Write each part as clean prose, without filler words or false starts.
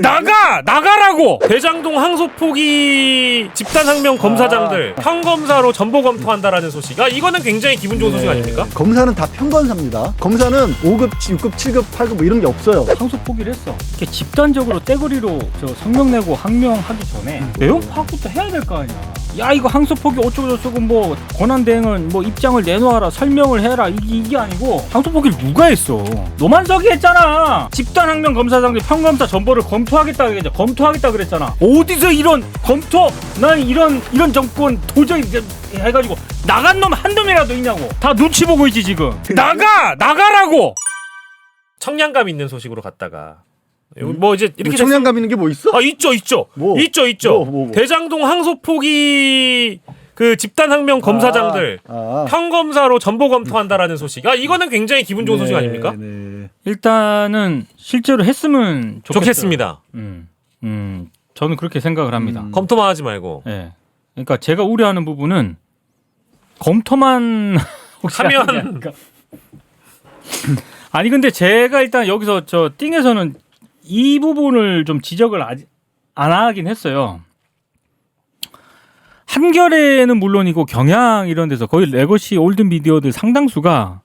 나가라고! 대장동 항소포기 집단항명 검사장들 평검사로 전보 검토한다라는 소식. 이거는 굉장히 기분 좋은 소식 아닙니까? 검사는 다 평검사입니다. 검사는 5급, 6급, 7급, 8급 뭐 이런 게 없어요. 항소 포기를 했어. 이렇게 집단적으로 떼거리로 저 성명 내고 항명하기 전에 내용 파악부터 해야 될 거 아니야. 야 이거 항소 포기 어쩌고저쩌고 뭐 권한 대행은 뭐 입장을 내놓아라 설명을 해라 이게 아니고 항소 포기를 누가 했어? 노만석이 했잖아. 집단 항명 검사장들 평검사 전보를 검토하겠다 그랬잖아. 어디서 이런 검토? 난 이런 정권 도저히 해가지고 나간 놈 한 놈이라도 있냐고. 다 눈치 보고 있지 지금. 나가라고! 청량감 있는 소식으로 갔다가 뭐 이제 이렇게 청량감 있는 게 뭐 있어? 있죠. 뭐? 있죠. 뭐. 대장동 항소포기 그 집단항명 검사장들 평검사로 전보 검토한다라는 소식. 이거는 굉장히 기분 좋은 소식 아닙니까? 네. 일단은 실제로 했으면 좋겠습니다. 저는 그렇게 생각을 합니다. 검토만 하지 말고. 네. 그러니까 제가 우려하는 부분은 검토만 하면 아니 근데 제가 일단 여기서 저 띵에서는 이 부분을 좀 지적을 안 하긴 했어요. 한겨레는 물론이고 경향 이런 데서 거의 레거시 올드 미디어들 상당수가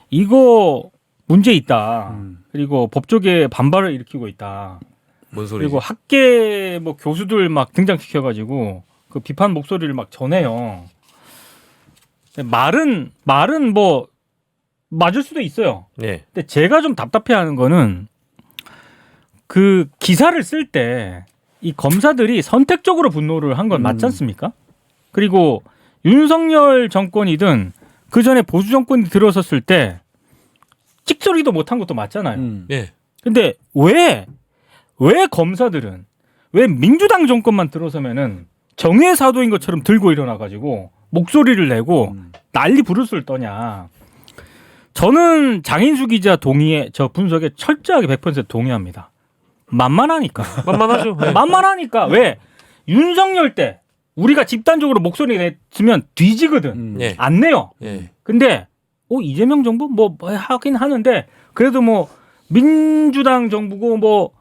이거 문제 있다. 그리고 법조계 반발을 일으키고 있다. 뭔 소리지? 그리고 학계 뭐 교수들 막 등장시켜가지고 그 비판 목소리를 막 전해요. 말은 뭐 맞을 수도 있어요. 네. 근데 제가 좀 답답해하는 거는 그 기사를 쓸 때 이 검사들이 선택적으로 분노를 한 건 맞지 않습니까? 그리고 윤석열 정권이든 그 전에 보수 정권이 들어섰을 때 찍소리도 못한 것도 맞잖아요. 예. 근데 왜 검사들은 왜 민주당 정권만 들어서면은 정의의 사도인 것처럼 들고 일어나가지고 목소리를 내고 난리 부르스를 떠냐? 저는 장인수 기자 저 분석에 철저하게 100% 동의합니다. 만만하니까. 만만하죠. 네. 만만하니까. 왜? 윤석열 때 우리가 집단적으로 목소리 냈으면 뒤지거든. 예. 안 내요. 예. 근데 이재명 정부 뭐 하긴 하는데 그래도 뭐 민주당 정부고 뭐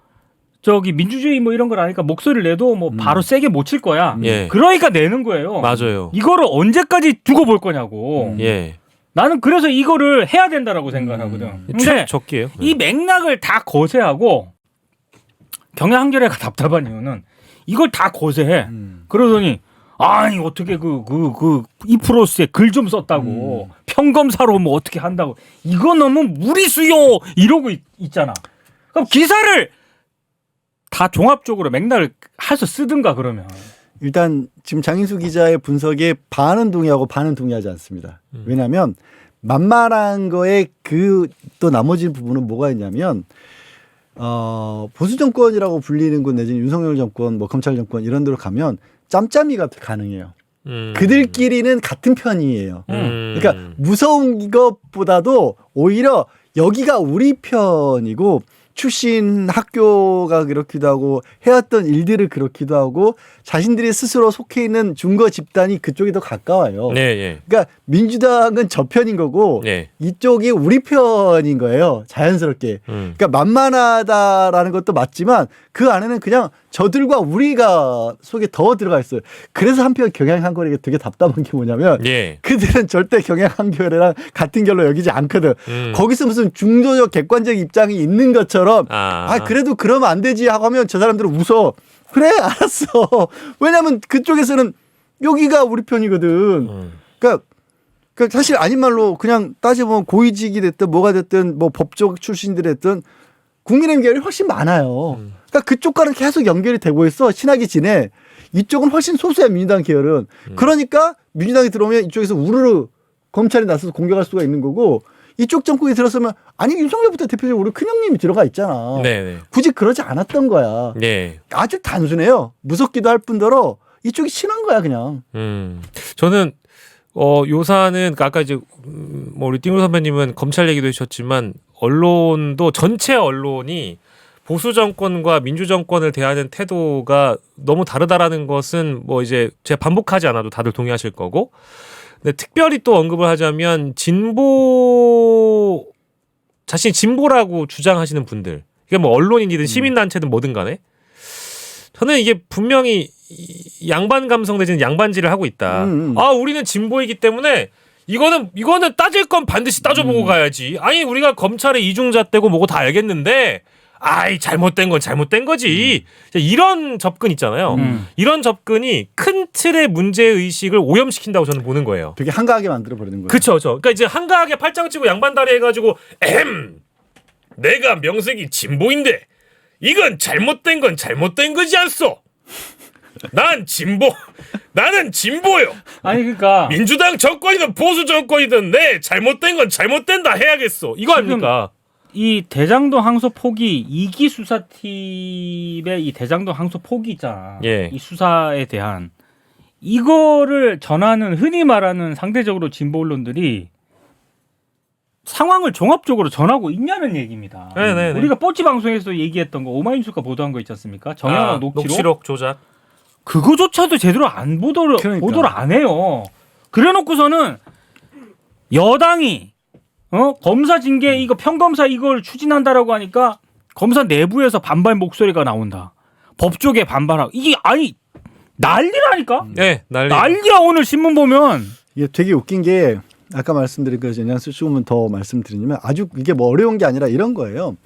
저기 민주주의 뭐 이런 걸 아니까 목소리를 내도 뭐 바로 세게 못 칠 거야. 예. 그러니까 내는 거예요. 맞아요. 이거를 언제까지 두고 볼 거냐고. 예. 나는 그래서 이거를 해야 된다라고 생각하거든. 근데 적기예요. 이 맥락을 다 거세하고 경향 한겨레가 답답한 이유는 이걸 다 거세해. 그러더니 아니 어떻게 이 프로스에 글 좀 썼다고 평검사로 뭐 어떻게 한다고 이거 너무 무리수요 이러고 있잖아. 그럼 기사를 다 종합적으로 맥락을 해서 쓰든가 그러면. 일단 지금 장인수 기자의 분석에 반은 동의하고 반은 동의하지 않습니다. 왜냐하면 만만한 거에 또 나머지 부분은 뭐가 있냐면 보수 정권이라고 불리는 곳 내지는 윤석열 정권, 뭐 검찰 정권 이런 데로 가면 짬짬이가 가능해요. 그들끼리는 같은 편이에요. 그러니까 무서운 것보다도 오히려 여기가 우리 편이고 출신 학교가 그렇기도 하고 해왔던 일들을 그렇기도 하고 자신들이 스스로 속해 있는 중거 집단이 그쪽이 더 가까워요. 네, 예. 그러니까 민주당은 저 편인 거고 네. 이쪽이 우리 편인 거예요. 자연스럽게. 그러니까 만만하다라는 것도 맞지만 그 안에는 그냥 저들과 우리가 속에 더 들어가 있어요. 그래서 한편 경향 한겨레가 되게 답답한 게 뭐냐면 예. 그들은 절대 경향 한겨레랑 같은 결로 여기지 않거든. 거기서 무슨 중도적 객관적 입장이 있는 것처럼 그래도 그러면 안 되지 하고 하면 저 사람들은 웃어. 그래 알았어. 왜냐하면 그쪽에서는 여기가 우리 편이거든. 그러니까 사실 아닌 말로 그냥 따져보면 고위직이 됐든 뭐가 됐든 뭐 법조 출신들이 됐든 국민의힘 계열이 훨씬 많아요. 그러니까 그쪽과는 계속 연결이 되고 있어. 친하게 지내. 이쪽은 훨씬 소수야 민주당 계열은. 그러니까 민주당이 들어오면 이쪽에서 우르르 검찰이 나서서 공격할 수가 있는 거고 이쪽 정권이 들었으면 아니 윤석열부터 대표적으로 우리 큰형님이 들어가 있잖아. 네네. 굳이 그러지 않았던 거야. 네. 아주 단순해요. 무섭기도 할 뿐더러 이쪽이 친한 거야 그냥. 저는 요사는 아까 이제 뭐 우리 띵우 선배님은 검찰 얘기도 해주셨지만 언론도 전체 언론이 보수 정권과 민주 정권을 대하는 태도가 너무 다르다라는 것은 뭐 이제 제가 반복하지 않아도 다들 동의하실 거고. 근데 특별히 또 언급을 하자면 자신이 진보라고 주장하시는 분들, 이게 뭐 언론인이든 시민단체든 뭐든 간에 저는 이게 분명히 양반 감성 내지는 양반질을 하고 있다. 아, 우리는 진보이기 때문에 이거는 따질 건 반드시 따져보고 가야지. 아니, 우리가 검찰의 이중잣대고 뭐고 다 알겠는데, 아이, 잘못된 건 잘못된 거지. 이런 접근 있잖아요. 이런 접근이 큰 틀의 문제의식을 오염시킨다고 저는 보는 거예요. 되게 한가하게 만들어버리는 거예요. 그쵸. 그러니까 이제 한가하게 팔짱 치고 양반다리 해가지고, 내가 명색이 진보인데, 이건 잘못된 건 잘못된 거지 않소? 나는 진보요. 아니 그러니까 민주당 정권이든 보수 정권이든 내 잘못된 건 잘못된다 해야겠어. 이거 아닙니까? 이 대장동 항소 포기 2기 수사팀의 이 대장동 항소 포기 있잖아. 예. 이 수사에 대한 이거를 전하는 흔히 말하는 상대적으로 진보 언론들이 상황을 종합적으로 전하고 있냐는 얘기입니다. 네네네. 우리가 뽀찌 방송에서 얘기했던 거 오마이뉴스가 보도한 거 있지 않습니까? 정영학 녹취록 조작. 그거조차도 제대로 안 보도를 안 해요. 그래놓고서는 여당이 검사 징계 이거 평검사 이걸 추진한다라고 하니까 검사 내부에서 반발 목소리가 나온다. 법조계 반발하고 이게 아니 난리라니까. 네, 난리야. 오늘 신문 보면 이게 되게 웃긴 게 아까 말씀드린 그 영양소 조금은 더 말씀드리면 아주 이게 뭐 어려운 게 아니라 이런 거예요.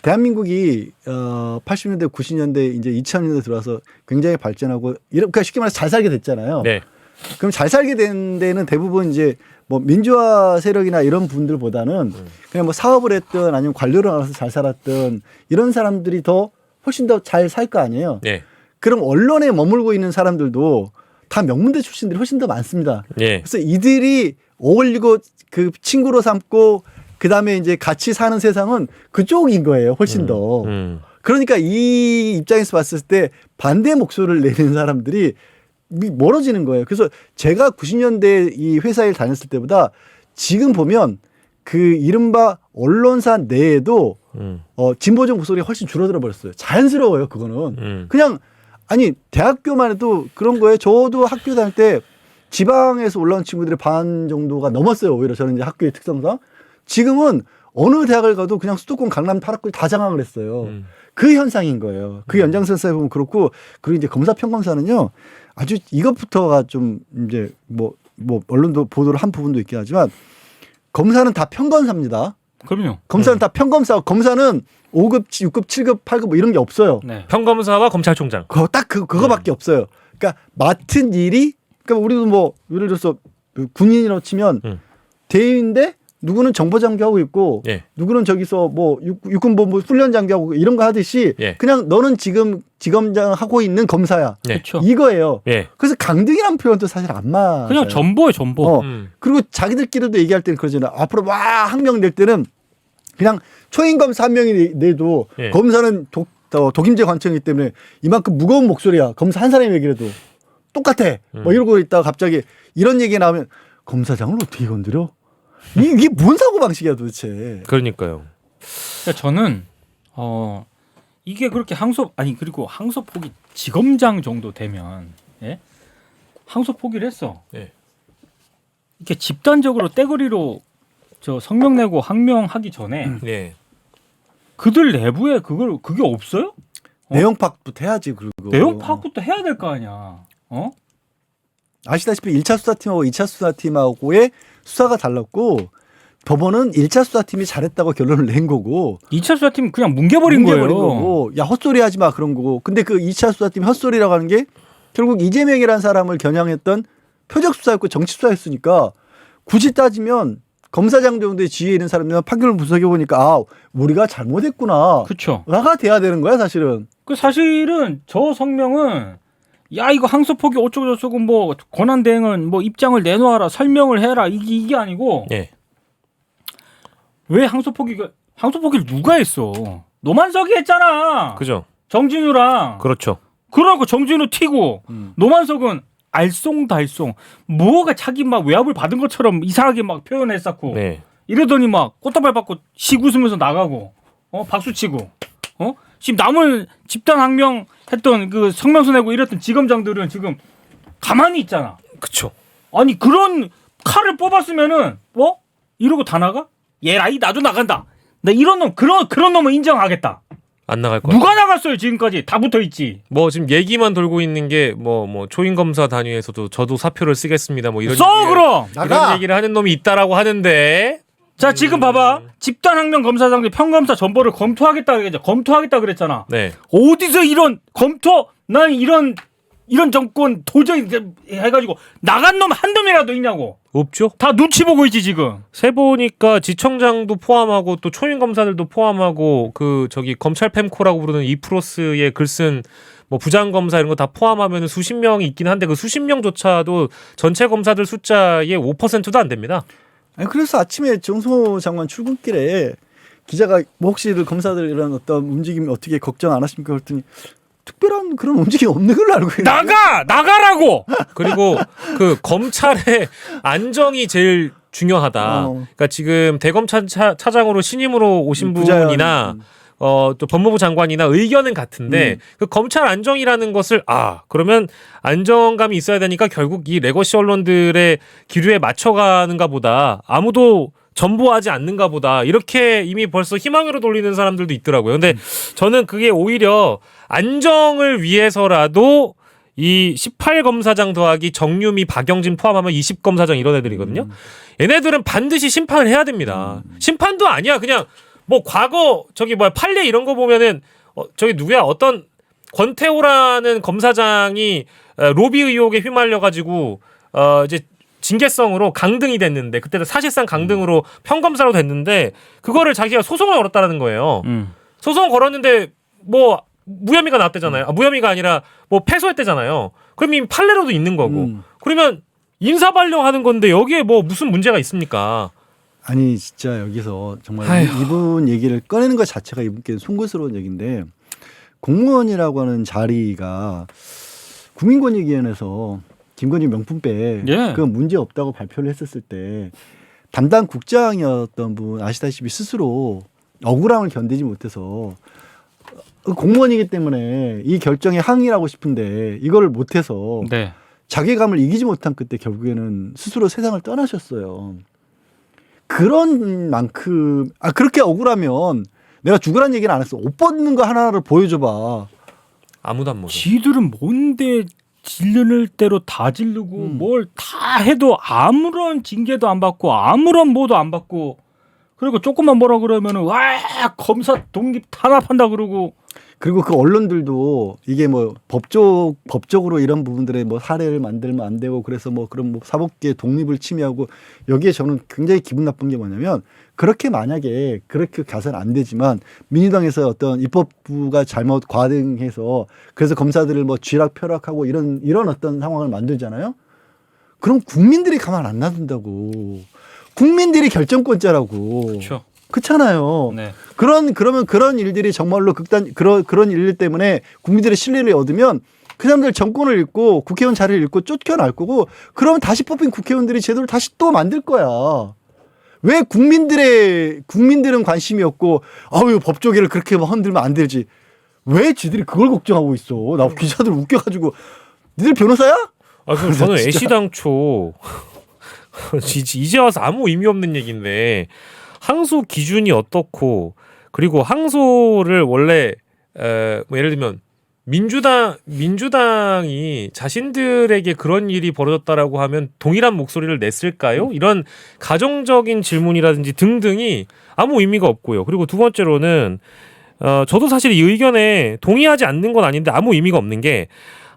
대한민국이 80년대, 90년대 이제 2000년대 들어와서 굉장히 발전하고 그러니까 쉽게 말해서 잘 살게 됐잖아요. 네. 그럼 잘 살게 된 데는 대부분 이제 뭐 민주화 세력이나 이런 분들보다는 그냥 뭐 사업을 했든 아니면 관료를 알아서 잘 살았든 이런 사람들이 더 훨씬 더 잘 살 거 아니에요. 네. 그럼 언론에 머물고 있는 사람들도 다 명문대 출신들이 훨씬 더 많습니다. 네. 그래서 이들이 어울리고 그 친구로 삼고 그다음에 이제 같이 사는 세상은 그쪽인 거예요. 훨씬 더. 그러니까 이 입장에서 봤을 때 반대 목소리를 내는 사람들이 멀어지는 거예요. 그래서 제가 90년대 이 회사 일 다녔을 때보다 지금 보면 그 이른바 언론사 내에도 진보적 목소리가 훨씬 줄어들어 버렸어요. 자연스러워요. 그거는. 그냥 아니 대학교만 해도 그런 거예요. 저도 학교 다닐 때 지방에서 올라온 친구들의 반 정도가 넘었어요. 오히려 저는 이제 학교의 특성상. 지금은 어느 대학을 가도 그냥 수도권 강남 타락구를 다 장악을 했어요. 그 현상인 거예요. 그 연장선상에 보면 그렇고 그리고 이제 검사 평검사는요. 아주 이것부터가 좀 이제 뭐 언론도 보도를 한 부분도 있긴 하지만 검사는 다 평검사입니다. 그럼요. 검사는 다 평검사. 검사는 5급, 6급, 7급, 8급 뭐 이런 게 없어요. 네. 평검사와 검찰총장. 그거밖에 없어요. 그러니까 맡은 일이 그러니까 우리도 뭐 예를 들어서 군인이라고 치면 대위인데 누구는 정보 장교하고 있고 예. 누구는 저기서 뭐 육군본부 훈련 장교하고 이런 거 하듯이 예. 그냥 그냥 너는 지금 지검장 하고 있는 검사야. 네. 그렇죠. 이거예요. 예. 그래서 강등이라는 표현도 사실 안 맞아요. 그냥 전보예요, 전보. 그리고 자기들끼리도 얘기할 때는 그러잖아요. 앞으로 와 항명 낼 때는 그냥 초임 검사 한 명이 내도 예. 검사는 독임제 관청이기 때문에 이만큼 무거운 목소리야. 검사 한 사람이 얘기를 해도 똑같아. 뭐 이러고 있다가 갑자기 이런 얘기 나오면 검사장을 어떻게 건드려? 이게 뭔 사고 방식이야 도대체. 그러니까요. 그러니까 저는 이게 그렇게 그리고 항소폭이 지검장 정도 되면 예? 항소포기를 했어. 예. 이렇게 집단적으로 떼거리로 저 성명 내고 항명하기 전에 예. 그들 내부에 그게 없어요? 내용 파악부터 해야지. 그리고 내용 파악부터 해야 될 거 아니야. 아시다시피 1차 수사팀하고 2차 수사팀하고의 수사가 달랐고 법원은 1차 수사팀이 잘했다고 결론을 낸 거고 2차 수사팀 그냥 뭉개버린 거예요. 거고 야 헛소리 하지 마 그런 거고 근데 그 2차 수사팀 헛소리라고 하는 게 결국 이재명이라는 사람을 겨냥했던 표적 수사였고 정치 수사였으니까 굳이 따지면 검사장 정도의 지위에 있는 사람들은 판결을 분석해 보니까 아 우리가 잘못했구나. 그렇죠. 라가 돼야 되는 거야 사실은. 그 사실은 저 성명은 야 이거 항소포기 어쩌고저쩌고 뭐 권한 대행은 뭐 입장을 내놓아라 설명을 해라 이게 아니고 예. 왜 항소포기를 누가 했어? 노만석이 했잖아. 그죠. 정진우랑. 그렇죠. 그러고 정진우 튀고 노만석은 알쏭달쏭 뭐가 자기 막 외압을 받은 것처럼 이상하게 막 표현했었고 네. 이러더니 막 꽃다발 받고 씩 웃으면서 나가고 박수치고 지금 남을 집단 항명 했던 그 성명서 내고 이랬던 지검장들은 지금 가만히 있잖아. 그쵸. 아니 그런 칼을 뽑았으면은 이러고 다 나가? 얘라이 나도 나간다. 나 이런 놈 그런 놈은 인정하겠다. 안 나갈 거야. 누가 나갔어요 지금까지? 다 붙어 있지. 뭐 지금 얘기만 돌고 있는 게 뭐 초임 검사 단위에서도 저도 사표를 쓰겠습니다. 뭐 이런 그럼 이런 얘기를 하는 놈이 있다라고 하는데. 자 지금 봐봐. 집단학명 검사장들 평검사 전보를 검토하겠다 그랬잖아. 네. 어디서 이런 검토? 난 이런 정권 도저히 해가지고 나간 놈 한 놈이라도 있냐고. 없죠. 다 눈치 보고 있지 지금. 세 보니까 지청장도 포함하고 또 초임 검사들도 포함하고 그 저기 검찰 팸코라고 부르는 이프로스의 글쓴 뭐 부장 검사 이런 거 다 포함하면 수십 명이 있긴 한데 그 수십 명조차도 전체 검사들 숫자의 5%도 안 됩니다. 아니, 그래서 아침에 정성호 장관 출근길에 기자가 뭐 혹시 검사들 이런 어떤 움직임 어떻게 걱정 안 하십니까? 그랬더니 특별한 그런 움직임 없는 걸로 알고 있는데. 나가라고. 그리고 그 검찰의 안정이 제일 중요하다. 그러니까 지금 대검찰차장으로 신임으로 오신 분이나 또 법무부 장관이나 의견은 같은데 그 검찰 안정이라는 것을 그러면 안정감이 있어야 되니까 결국 이 레거시 언론들의 기류에 맞춰가는가 보다. 아무도 전보하지 않는가 보다. 이렇게 이미 벌써 희망으로 돌리는 사람들도 있더라고요. 근데 저는 그게 오히려 안정을 위해서라도 이 18검사장 더하기 정유미, 박영진 포함하면 20검사장 이런 애들이거든요. 얘네들은 반드시 심판을 해야 됩니다. 심판도 아니야. 그냥 뭐 과거 판례 이런 거 보면은 저기 누구야? 어떤 권태호라는 검사장이 로비 의혹에 휘말려 가지고 이제 징계성으로 강등이 됐는데 그때도 사실상 강등으로 평검사로 됐는데 그거를 자기가 소송을 걸었다는 거예요. 소송 걸었는데 뭐 무혐의가 났대잖아요. 무혐의가 아니라 뭐 패소했대잖아요. 그럼 이미 판례로도 있는 거고. 그러면 인사 발령하는 건데 여기에 뭐 무슨 문제가 있습니까? 아니 진짜 여기서 정말 아휴. 이분 얘기를 꺼내는 것 자체가 이분께 송구스러운 얘기인데 공무원이라고 하는 자리가 국민권익위원회에서 김건희 명품백 그건 문제 없다고 발표를 했었을 때 담당 국장이었던 분 아시다시피 스스로 억울함을 견디지 못해서 공무원이기 때문에 이 결정에 항의하고 싶은데 이걸 못해서 자괴감을 이기지 못한 끝에 결국에는 스스로 세상을 떠나셨어요. 그런 만큼 그렇게 억울하면 내가 죽으란 얘기는 안 했어. 옷 벗는 거 하나를 보여줘봐. 아무도 안 먹어. 지들은 뭔데 질르는 대로 다 질르고 뭘 다 해도 아무런 징계도 안 받고 아무런 뭐도 안 받고 그리고 조금만 뭐라 그러면은 와 검사 독립 탄압한다 그러고 그리고 그 언론들도 이게 뭐 법적으로 이런 부분들에 뭐 사례를 만들면 안 되고 그래서 뭐 그런 뭐 사법계의 독립을 침해하고 여기에 저는 굉장히 기분 나쁜 게 뭐냐면 그렇게 만약에 그렇게 가서는 안 되지만 민주당에서 어떤 입법부가 잘못 과등해서 그래서 검사들을 뭐 쥐락펴락하고 이런 어떤 상황을 만들잖아요. 그럼 국민들이 가만 안 놔둔다고. 국민들이 결정권자라고. 그렇죠. 그렇잖아요. 네. 그러면 그런 일들이 정말로 그런 일들 때문에 국민들의 신뢰를 얻으면 그 사람들 정권을 잃고 국회의원 자리를 잃고 쫓겨날 거고 그러면 다시 뽑힌 국회의원들이 제도를 다시 또 만들 거야. 왜 국민들은 관심이 없고 법조계를 그렇게 흔들면 안 되지. 왜 지들이 그걸 걱정하고 있어. 나 기자들 웃겨가지고 니들 변호사야? 그럼 저는 애시당초 이제 와서 아무 의미 없는 얘기인데 항소 기준이 어떻고 그리고 항소를 원래 뭐 예를 들면 민주당이 자신들에게 그런 일이 벌어졌다라고 하면 동일한 목소리를 냈을까요? 이런 가정적인 질문이라든지 등등이 아무 의미가 없고요. 그리고 두 번째로는 저도 사실 이 의견에 동의하지 않는 건 아닌데 아무 의미가 없는 게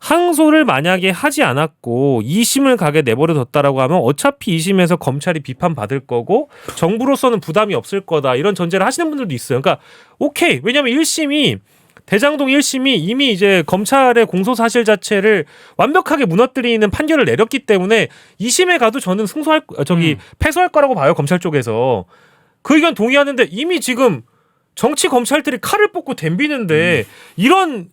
항소를 만약에 하지 않았고 2심을 가게 내버려뒀다라고 하면 어차피 2심에서 검찰이 비판받을 거고 정부로서는 부담이 없을 거다 이런 전제를 하시는 분들도 있어요. 그러니까 오케이. 왜냐하면 1심이 대장동 1심이 이미 이제 검찰의 공소 사실 자체를 완벽하게 무너뜨리는 판결을 내렸기 때문에 2심에 가도 저는 패소할 거라고 봐요. 검찰 쪽에서. 그 의견 동의하는데 이미 지금 정치 검찰들이 칼을 뽑고 덤비는데 이런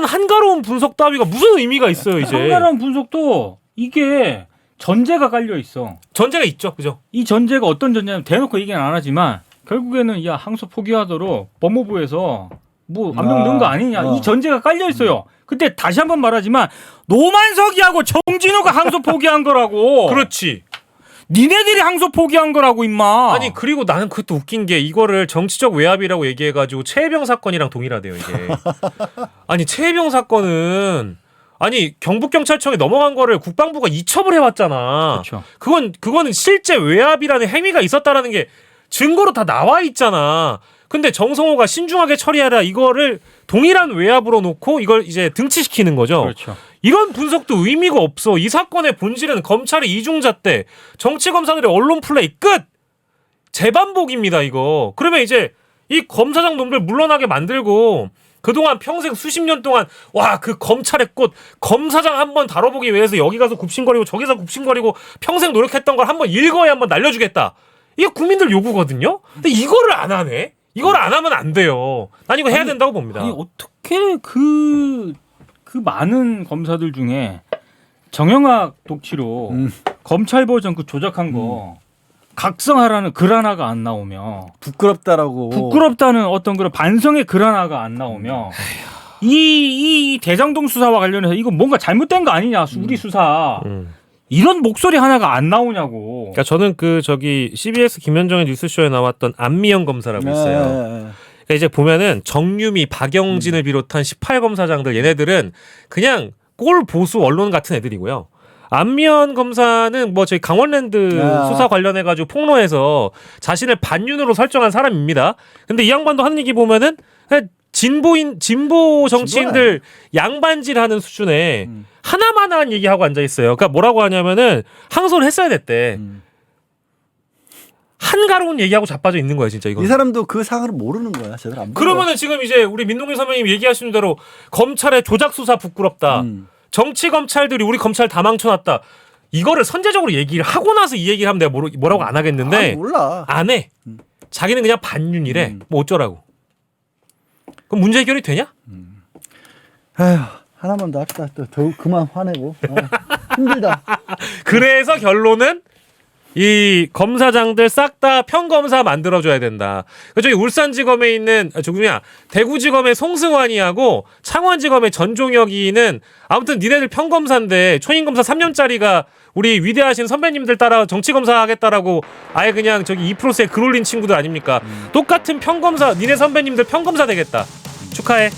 한가로운 분석 따위가 무슨 의미가 있어요, 이제. 한가로운 분석도 이게 전제가 깔려 있어. 전제가 있죠. 그죠? 이 전제가 어떤 전제냐면 대놓고 얘기는 안 하지만 결국에는 항소 포기하도록 법무부에서 뭐 압력 넣은 거 아니냐. 이 전제가 깔려 있어요. 근데 다시 한번 말하지만 노만석이하고 정진우가 항소 포기한 거라고. 그렇지. 니네들이 항소 포기한 거라고 임마. 아니 그리고 나는 그것도 웃긴 게 이거를 정치적 외압이라고 얘기해가지고 최혜병 사건이랑 동일하대요 이게. 아니 최혜병 사건은 아니 경북경찰청에 넘어간 거를 국방부가 이첩을 해왔잖아. 그렇죠. 그거는 실제 외압이라는 행위가 있었다라는 게 증거로 다 나와 있잖아. 근데 정성호가 신중하게 처리하라 이거를 동일한 외압으로 놓고 이걸 이제 등치시키는 거죠. 그렇죠. 이런 분석도 의미가 없어. 이 사건의 본질은 검찰의 이중자 때 정치검사들의 언론 플레이 끝! 재반복입니다 이거. 그러면 이제 이 검사장 놈들 물러나게 만들고 그동안 평생 수십 년 동안 와 그 검찰의 꽃 검사장 한번 다뤄보기 위해서 여기 가서 굽신거리고 저기서 굽신거리고 평생 노력했던 걸 한번 일거에 한번 날려주겠다. 이게 국민들 요구거든요. 근데 이거를 안 하네. 이걸 안 하면 안 돼요. 난 이거 해야 된다고 봅니다. 아니 어떻게 그 많은 검사들 중에 정영학 독치로 검찰 버전 그 조작한 거 각성하라는 글 하나가 안 나오며 부끄럽다라고. 부끄럽다는 어떤 그런 반성의 글 하나가 안 나오며 이 대장동 수사와 관련해서 이거 뭔가 잘못된 거 아니냐 우리 수사 이런 목소리 하나가 안 나오냐고. 그러니까 저는 CBS 김현정의 뉴스쇼에 나왔던 안미영 검사라고 있어요. 그러니까 이제 보면은 정유미, 박영진을 비롯한 18검사장들 얘네들은 그냥 꼴 보수 언론 같은 애들이고요. 안미연 검사는 뭐 저희 강원랜드 수사 관련해가지고 폭로해서 자신을 반윤으로 설정한 사람입니다. 근데 이 양반도 하는 얘기 보면은 그냥 진보 정치인들 양반질하는 수준의 하나만한 얘기하고 앉아 있어요. 그러니까 뭐라고 하냐면은 항소를 했어야 됐대. 한가로운 얘기하고 자빠져 있는 거예요, 진짜 이거. 이 사람도 그 상황을 모르는 거야, 제대로 안 모르는 그러면은 지금 이제 우리 민동기 선배님 얘기하시는 대로 검찰의 조작 수사 부끄럽다. 정치 검찰들이 우리 검찰 다 망쳐놨다. 이거를 선제적으로 얘기를 하고 나서 이 얘기를 하면 내가 뭐라고 안 하겠는데 몰라. 안 해. 자기는 그냥 반윤이래. 뭐 어쩌라고. 그럼 문제 해결이 되냐? 아휴, 하나만 더 합시다. 더 그만 화내고. 힘들다. 그래서 결론은 이 검사장들 싹 다 평검사 만들어줘야 된다. 저기 울산지검에 있는 대구지검의 송승환이하고 창원지검의 전종혁이는 아무튼 니네들 평검사인데 초임검사 3년짜리가 우리 위대하신 선배님들 따라 정치검사 하겠다라고 아예 그냥 저기 2%에 글 올린 친구들 아닙니까? 똑같은 평검사 니네 선배님들 평검사 되겠다. 축하해.